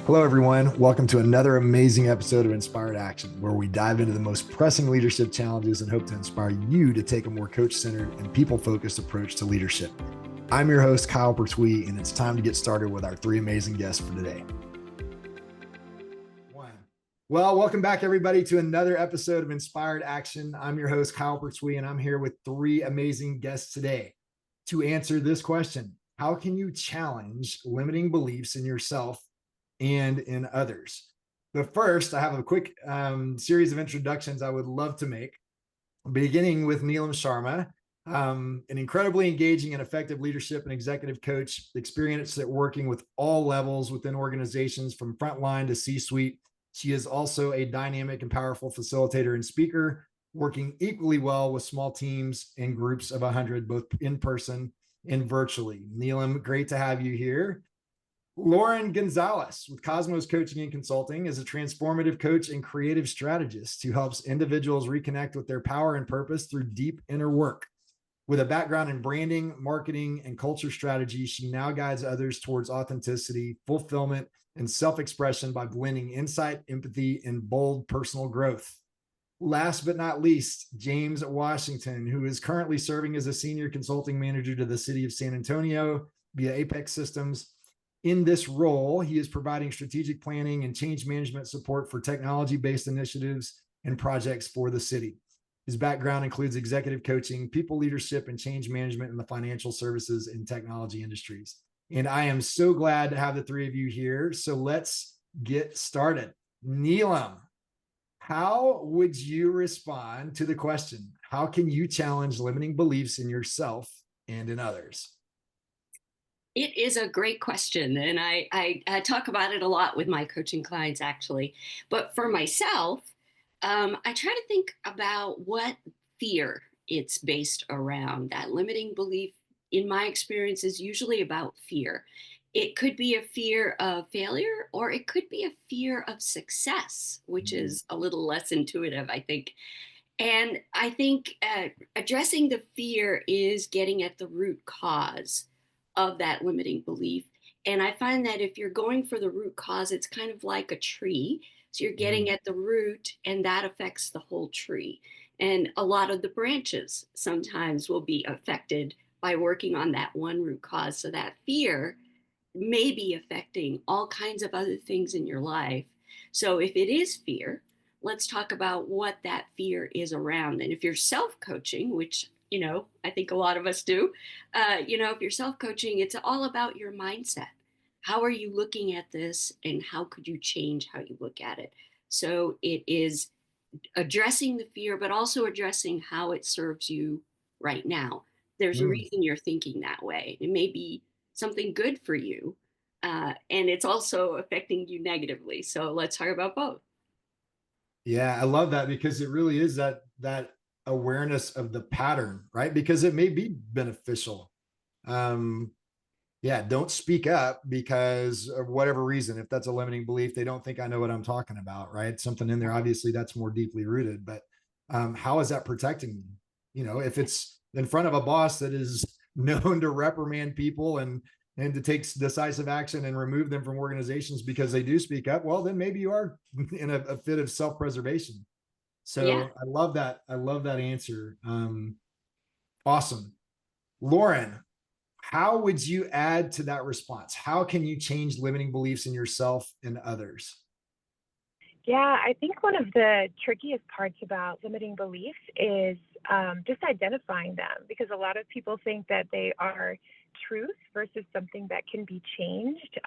Hello, everyone. Welcome to another amazing episode of Inspired Action, where we dive into the most pressing leadership challenges and hope to inspire you to take a more coach centered and people focused approach to leadership. I'm your host, Kyle Pertuis, and it's time to get started with our three amazing guests for today. Well, welcome back, everybody, to another episode of Inspired Action. I'm your host, Kyle Pertuis, and I'm here with three amazing guests today to answer this question: how can you challenge limiting beliefs in yourself and in others? But first, I have a quick series of introductions I would love to make, beginning with Neelam Sharma, an incredibly engaging and effective leadership and executive coach, experienced at working with all levels within organizations from frontline to C-suite. She is also a dynamic and powerful facilitator and speaker, working equally well with small teams and groups of 100, both in person and virtually. Neelam, great to have you here. Lauren Gonzalez with Cosmos Coaching and Consulting is a transformative coach and creative strategist who helps individuals reconnect with their power and purpose through deep inner work. With a background in branding, marketing, and culture strategy, she now guides others towards authenticity, fulfillment, and self-expression by blending insight, empathy, and bold personal growth. Last but not least, James Washington, who is currently serving as a senior consulting manager to the city of San Antonio via Apex Systems. In this role, he is providing strategic planning and change management support for technology-based initiatives and projects for the city. His background includes executive coaching, people leadership, and change management in the financial services and technology industries. And I am so glad to have the three of you here. So let's get started. Neelam, how would you respond to the question, how can you challenge limiting beliefs in yourself and in others? It is a great question, and I talk about it a lot with my coaching clients, actually. But for myself, I try to think about what fear it's based around. That limiting belief, in my experience, is usually about fear. It could be a fear of failure, or it could be a fear of success, which is a little less intuitive, I think. And I think addressing the fear is getting at the root cause of that limiting belief. And I find that if you're going for the root cause, it's kind of like a tree. So you're getting at the root, and that affects the whole tree. And a lot of the branches sometimes will be affected by working on that one root cause. So that fear may be affecting all kinds of other things in your life. So if it is fear, let's talk about what that fear is around. And if you're self-coaching, which I think a lot of us do, if you're self-coaching, it's all about your mindset. How are you looking at this, and how could you change how you look at it? So it is addressing the fear, but also addressing how it serves you right now. There's a Mm. reason you're thinking that way. It may be something good for you, and it's also affecting you negatively. So let's talk about both. Yeah, I love that because it really is that awareness of the pattern, right? Because it may be beneficial. Um, yeah, don't speak up because of whatever reason. If that's a limiting belief, they don't think I know what I'm talking about, right? Something in there, obviously, that's more deeply rooted. But how is that protecting me? If it's in front of a boss that is known to reprimand people and to take decisive action and remove them from organizations because they do speak up, well, then maybe you are in a fit of self-preservation. Yeah. So I love that. I love that answer. Awesome. Lauren, how would you add to that response? How can you change limiting beliefs in yourself and others? Yeah, I think one of the trickiest parts about limiting beliefs is just identifying them, because a lot of people think that they are truth versus something that can be changed.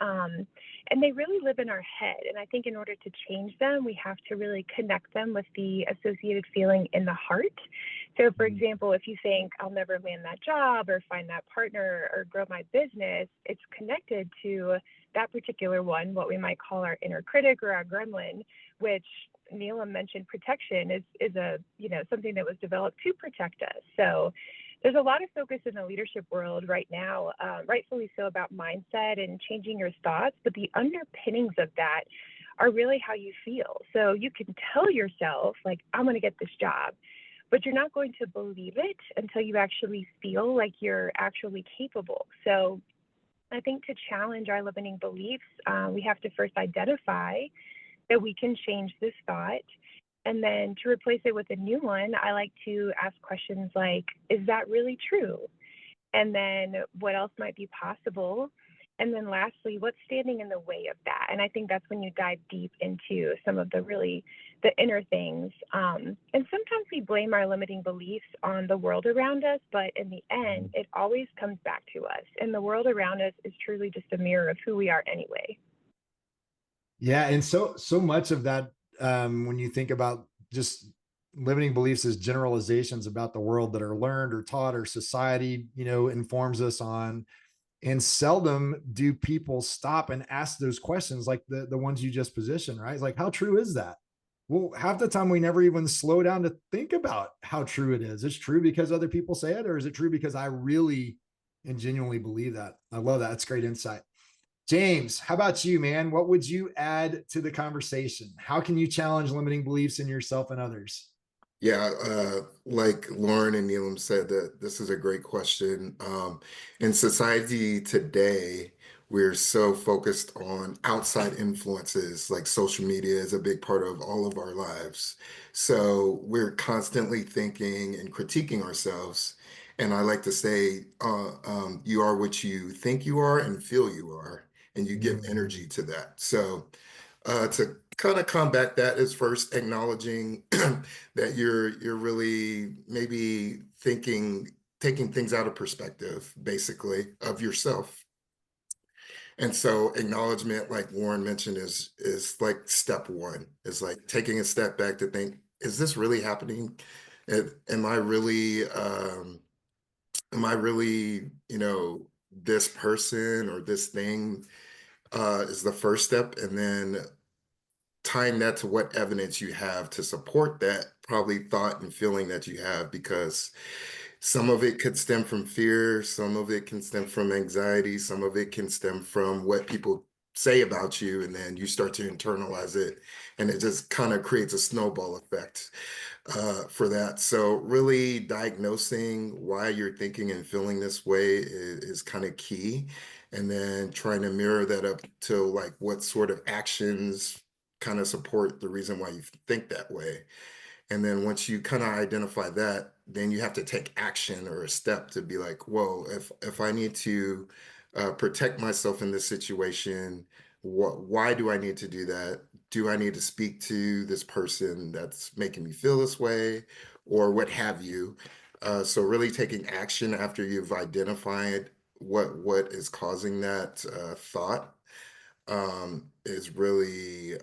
And they really live in our head. And I think in order to change them, we have to really connect them with the associated feeling in the heart. So, for example, if you think I'll never land that job or find that partner or grow my business, it's connected to that particular one, what we might call our inner critic or our gremlin, which Neelam mentioned protection is a something that was developed to protect us. So there's a lot of focus in the leadership world right now, rightfully so, about mindset and changing your thoughts, but the underpinnings of that are really how you feel. So you can tell yourself, like, I'm going to get this job, but you're not going to believe it until you actually feel like you're actually capable. So I think to challenge our limiting beliefs, we have to first identify that we can change this thought. And then to replace it with a new one, I like to ask questions like, is that really true? And then what else might be possible? And then lastly, what's standing in the way of that? And I think that's when you dive deep into some of the inner things. And sometimes we blame our limiting beliefs on the world around us, but in the end, it always comes back to us. And the world around us is truly just a mirror of who we are anyway. Yeah, and so much of that, when you think about just limiting beliefs as generalizations about the world that are learned or taught or society, informs us on. And seldom do people stop and ask those questions like the ones you just positioned, right? It's like, how true is that? Well, half the time we never even slow down to think about how true it is. It's true because other people say it, or is it true because I really and genuinely believe that? I love that. That's great insight. James, how about you, man? What would you add to the conversation? How can you challenge limiting beliefs in yourself and others? Yeah, like Lauren and Neelam said, that this is a great question. In society today, we're so focused on outside influences, like social media is a big part of all of our lives. So we're constantly thinking and critiquing ourselves. And I like to say, you are what you think you are and feel you are, and you give Mm. energy to that. So to kind of combat that is first acknowledging that you're really maybe taking things out of perspective, basically, of yourself. And so acknowledgement, like Warren mentioned, is like step one. Is like taking a step back to think, is this really happening? Am I really this person or this thing is the first step, and then tying that to what evidence you have to support that probably thought and feeling that you have, because some of it could stem from fear, some of it can stem from anxiety, some of it can stem from what people say about you, and then you start to internalize it, and it just kind of creates a snowball effect for that. So really diagnosing why you're thinking and feeling this way is kind of key. And then trying to mirror that up to like what sort of actions kind of support the reason why you think that way. And then once you kind of identify that, then you have to take action or a step to be like, whoa, if I need to protect myself in this situation, why do I need to do that? Do I need to speak to this person that's making me feel this way, or what have you? So really taking action after you've identified what is causing that thought is really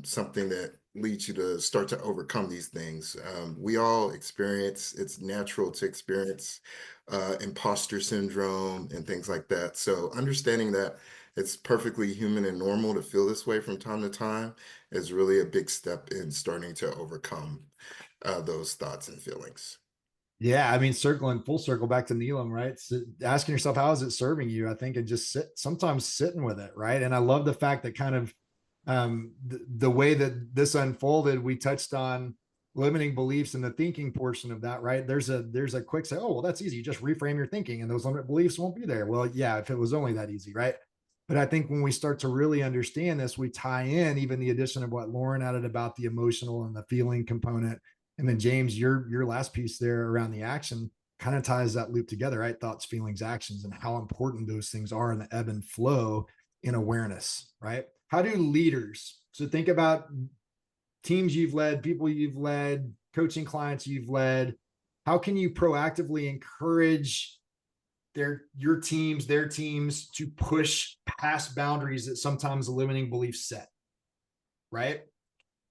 something that leads you to start to overcome these things. We all experience, it's natural to experience imposter syndrome and things like that. So understanding that it's perfectly human and normal to feel this way from time to time is really a big step in starting to overcome those thoughts and feelings. Yeah, I mean, circling full circle back to Neelam, right? So asking yourself, how is it serving you? I think, and just sometimes sitting with it, right? And I love the fact that kind of the way that this unfolded, we touched on limiting beliefs and the thinking portion of that, right? There's a quick say, oh, well, that's easy. You just reframe your thinking, and those limited beliefs won't be there. Well, yeah, if it was only that easy, right? But I think when we start to really understand this, we tie in even the addition of what Lauren added about the emotional and the feeling component, and then James, your last piece there around the action kind of ties that loop together, right? Thoughts, feelings, actions, and how important those things are in the ebb and flow in awareness, right? How do leaders, so think about teams you've led, people you've led, coaching clients you've led, how can you proactively encourage their teams to push past boundaries that sometimes the limiting beliefs set, right?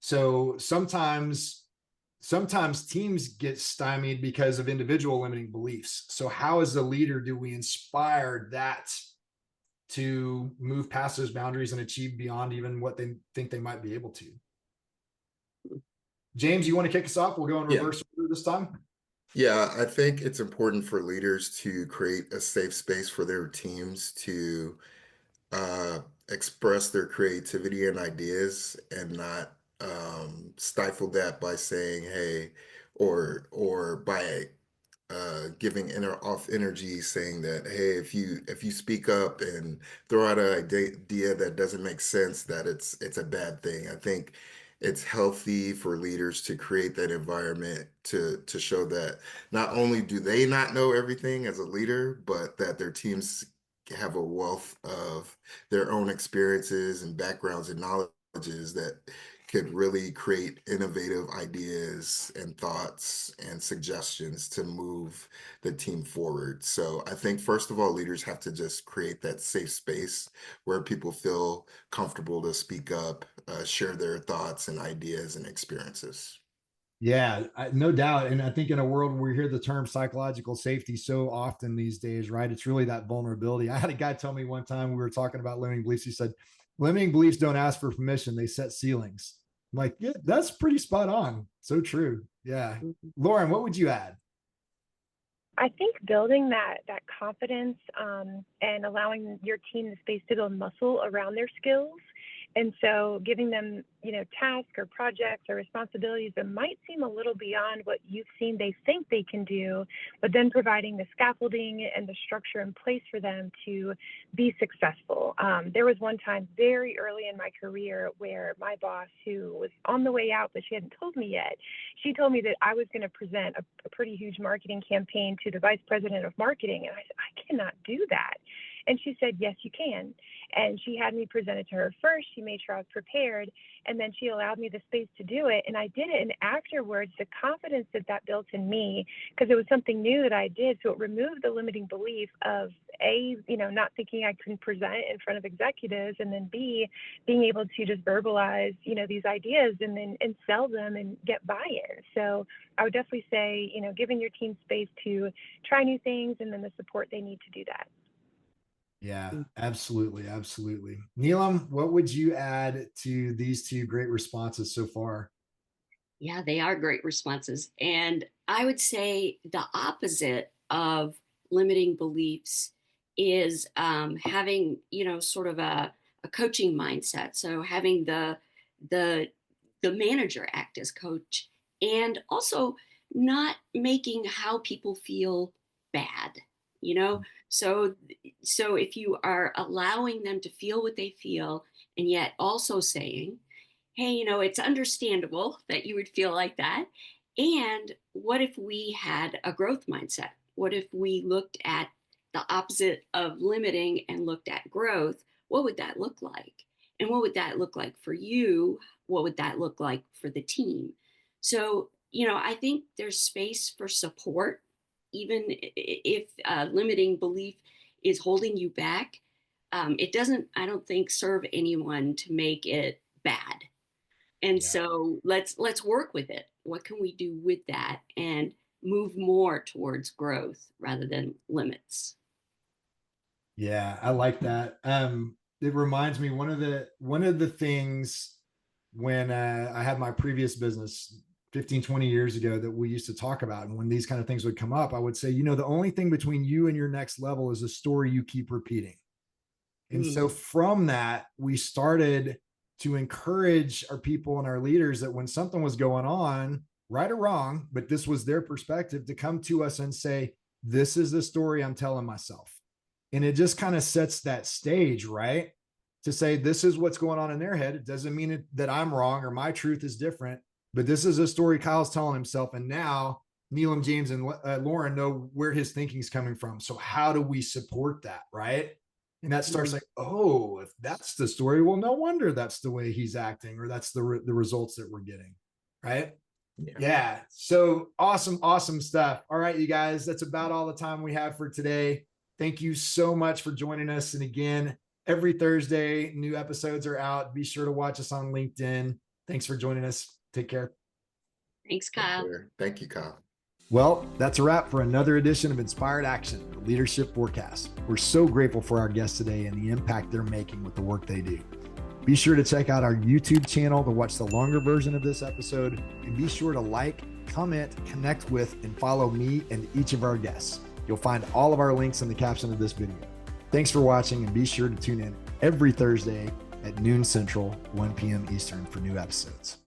So sometimes teams get stymied because of individual limiting beliefs. So how as a leader do we inspire that to move past those boundaries and achieve beyond even what they think they might be able to? James, you want to kick us off? We'll go in Yeah. reverse order this time. Yeah, I think it's important for leaders to create a safe space for their teams to uh, express their creativity and ideas, and not stifle that by saying, "Hey," or by giving off energy, saying that, hey, if you speak up and throw out an idea that doesn't make sense, that it's a bad thing. I think it's healthy for leaders to create that environment to show that not only do they not know everything as a leader, but that their teams have a wealth of their own experiences and backgrounds and knowledges that could really create innovative ideas and thoughts and suggestions to move the team forward. So I think, first of all, leaders have to just create that safe space where people feel comfortable to speak up, share their thoughts and ideas and experiences. Yeah, no doubt. And I think in a world where we hear the term psychological safety so often these days, right? It's really that vulnerability. I had a guy tell me one time, we were talking about limiting beliefs. He said, limiting beliefs don't ask for permission, they set ceilings. I'm like, yeah, that's pretty spot on. So true. Yeah. Lauren, what would you add? I think building that confidence and allowing your team the space to build muscle around their skills. And so giving them, tasks or projects or responsibilities that might seem a little beyond what you've seen they think they can do, but then providing the scaffolding and the structure in place for them to be successful. There was one time very early in my career where my boss, who was on the way out, but she hadn't told me yet, she told me that I was going to present a pretty huge marketing campaign to the vice president of marketing. And I said, I cannot do that. And she said, yes, you can. And she had me present it to her first. She made sure I was prepared. And then she allowed me the space to do it. And I did it. And afterwards, the confidence that built in me, because it was something new that I did. So it removed the limiting belief of A, not thinking I couldn't present in front of executives, and then B, being able to just verbalize, these ideas and sell them and get buy-in. So I would definitely say, giving your team space to try new things and then the support they need to do that. Yeah, absolutely. Absolutely. Neelam, what would you add to these two great responses so far? Yeah, they are great responses. And I would say the opposite of limiting beliefs is having, sort of a coaching mindset. So having the the manager act as coach, and also not making how people feel bad, you know? So so if you are allowing them to feel what they feel, and yet also saying, hey, it's understandable that you would feel like that. And what if we had a growth mindset? What if we looked at the opposite of limiting and looked at growth? What would that look like? And what would that look like for you? What would that look like for the team? So, I think there's space for support, even if limiting belief is holding you back. It doesn't, I don't think, serve anyone to make it bad. And Yeah. so let's work with it. What can we do with that and move more towards growth rather than limits? Yeah, I like that. It reminds me one of the things when I had my previous business 15, 20 years ago that we used to talk about. And when these kind of things would come up, I would say, the only thing between you and your next level is a story you keep repeating. And so from that, we started to encourage our people and our leaders that when something was going on, right or wrong, but this was their perspective, to come to us and say, this is the story I'm telling myself. And it just kind of sets that stage, right? To say, this is what's going on in their head. It doesn't mean that I'm wrong or my truth is different, but this is a story Kyle's telling himself. And now Neelam, James, and Lauren know where his thinking's coming from. So how do we support that, right? And that starts like, oh, if that's the story, well, no wonder that's the way he's acting, or that's the results that we're getting, right? Yeah. So awesome, awesome stuff. All right, you guys, that's about all the time we have for today. Thank you so much for joining us. And again, every Thursday, new episodes are out. Be sure to watch us on LinkedIn. Thanks for joining us. Take care. Thanks, Kyle. Thank you, Kyle. Well, that's a wrap for another edition of Inspired Action, the Leadership Forecast. We're so grateful for our guests today and the impact they're making with the work they do. Be sure to check out our YouTube channel to watch the longer version of this episode, and be sure to like, comment, connect with, and follow me and each of our guests. You'll find all of our links in the caption of this video. Thanks for watching, and be sure to tune in every Thursday at noon Central, 1 p.m. Eastern for new episodes.